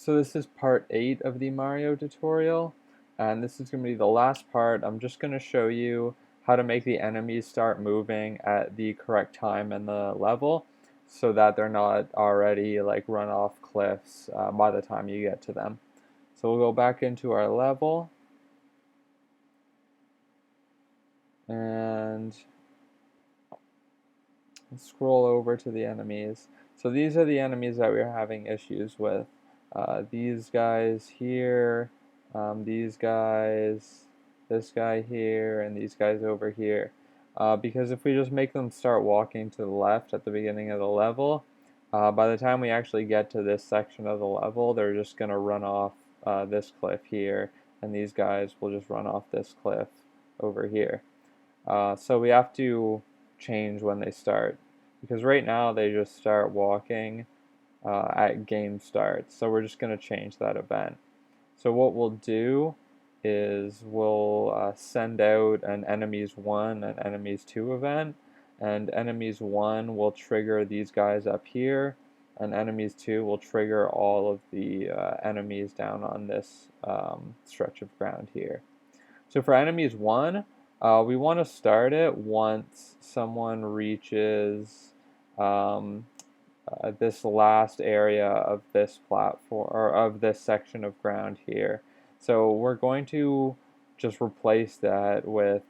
So this is part 8 of the Mario tutorial, and this is going to be the last part. I'm just going to show you how to make the enemies start moving at the correct time in the level so that they're not already like run off cliffs by the time you get to them. So we'll go back into our level and scroll over to the enemies. So these are the enemies that we're having issues with. These guys here, these guys, this guy here, and these guys over here. Because if we just make them start walking to the left at the beginning of the level, by the time we actually get to this section of the level, they're just going to run off this cliff here, and these guys will just run off this cliff over here. So we have to change when they start, because right now they just start walking at game start. So we're just going to change that event. So what we'll do is we'll send out an enemies 1 and enemies 2 event, and enemies 1 will trigger these guys up here, and enemies 2 will trigger all of the enemies down on this stretch of ground here. So for enemies 1, we want to start it once someone reaches this last area of this platform, or of this section of ground here. So we're going to just replace that with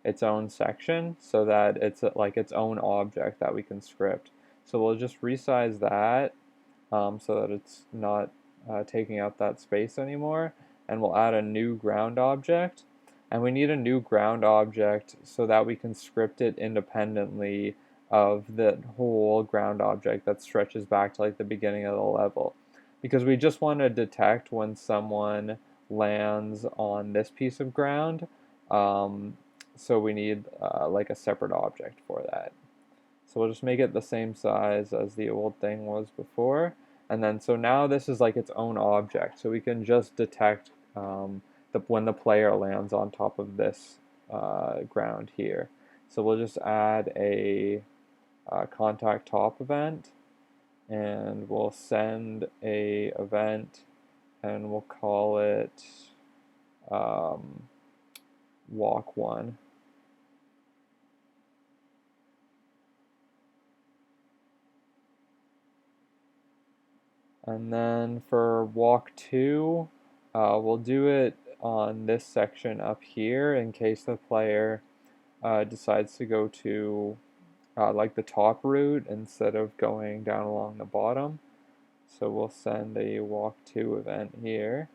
its own section so that it's like its own object that we can script. So we'll just resize that so that it's not taking up that space anymore, and we'll add a new ground object. And we need a new ground object so that we can script it independently of the whole ground object that stretches back to like the beginning of the level. Because we just want to detect when someone lands on this piece of ground, so we need like a separate object for that. So we'll just make it the same size as the old thing was before. And then so now this is like its own object. So we can just detect when the player lands on top of this ground here. So we'll just add a contact top event, and we'll send a event, and we'll call it walk 1. And then for walk 2, we'll do it on this section up here in case the player decides to go to like the top route instead of going down along the bottom. So we'll send a walk 2 event here.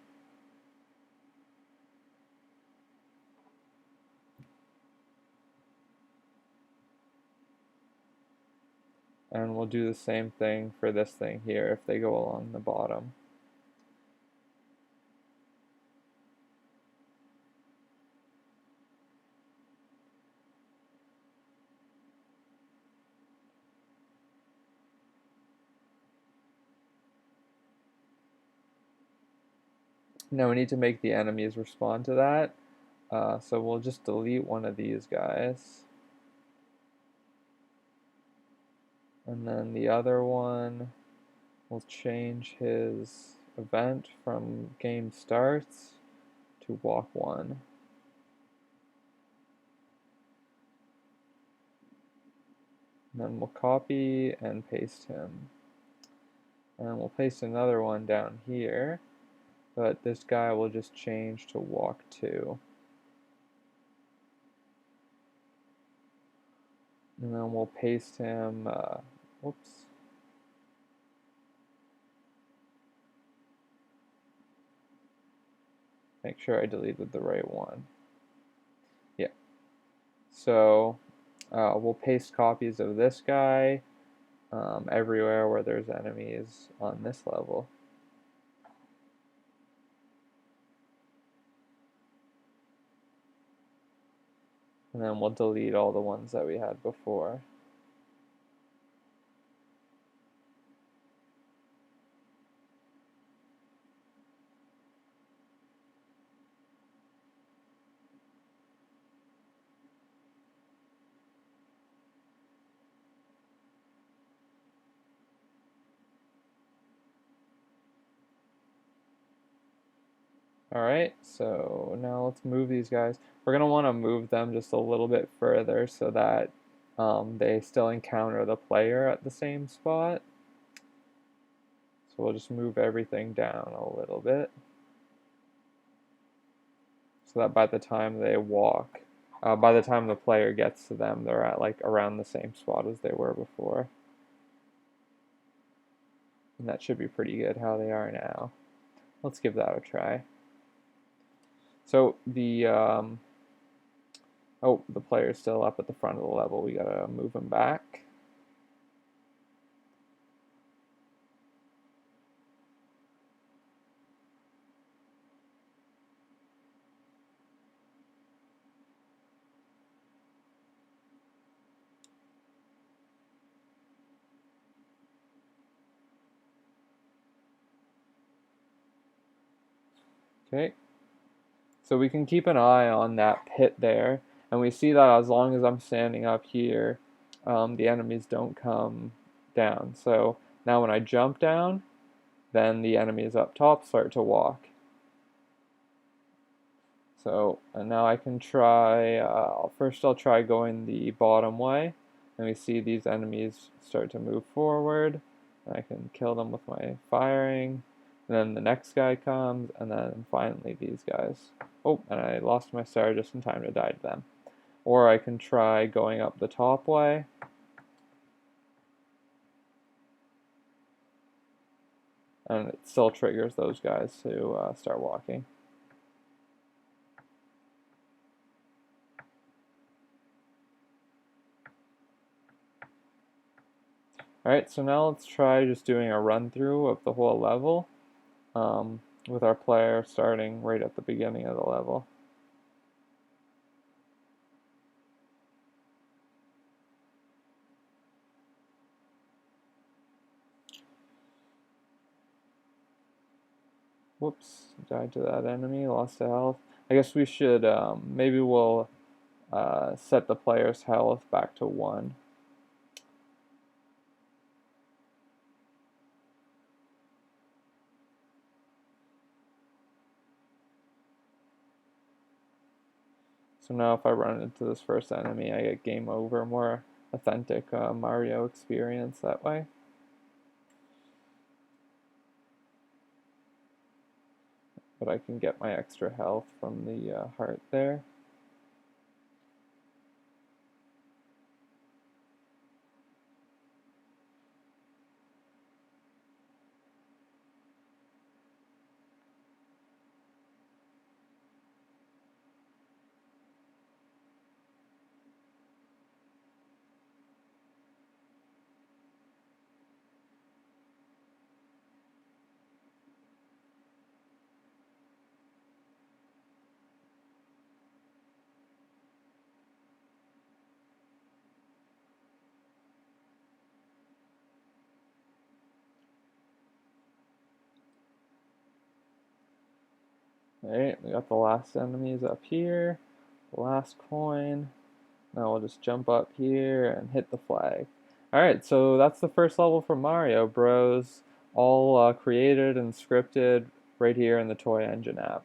And we'll do the same thing for this thing here if they go along the bottom. Now we need to make the enemies respond to that. So we'll just delete one of these guys. And then the other one, we'll change his event from game starts to walk 1. And then we'll copy and paste him. And we'll paste another one down here, but this guy will just change to walk 2. And then we'll paste him, whoops. Make sure I deleted the right one. Yeah. So we'll paste copies of this guy everywhere where there's enemies on this level. And then we'll delete all the ones that we had before. Alright, so now let's move these guys. We're going to want to move them just a little bit further so that they still encounter the player at the same spot. So we'll just move everything down a little bit so that by the time they walk, by the time the player gets to them, they're at like around the same spot as they were before. And that should be pretty good how they are now. Let's give that a try. So the player's still up at the front of the level. We gotta move him back. Okay. So we can keep an eye on that pit there, and we see that as long as I'm standing up here, the enemies don't come down. So now when I jump down, then the enemies up top start to walk. So and now I can try, first I'll try going the bottom way, and we see these enemies start to move forward, and I can kill them with my firing. And then the next guy comes, and then finally these guys. Oh, and I lost my star just in time to die to them. Or I can try going up the top way. And it still triggers those guys to start walking. Alright, so now let's try just doing a run through of the whole level. With our player starting right at the beginning of the level. Whoops, died to that enemy, lost a health. I guess we should, maybe we'll set the player's health back to 1. So now if I run into this first enemy, I get game over, more authentic Mario experience that way. But I can get my extra health from the heart there. Alright, we got the last enemies up here, the last coin. Now we'll just jump up here and hit the flag. Alright, so that's the first level for Mario Bros. All created and scripted right here in the Toy Engine app.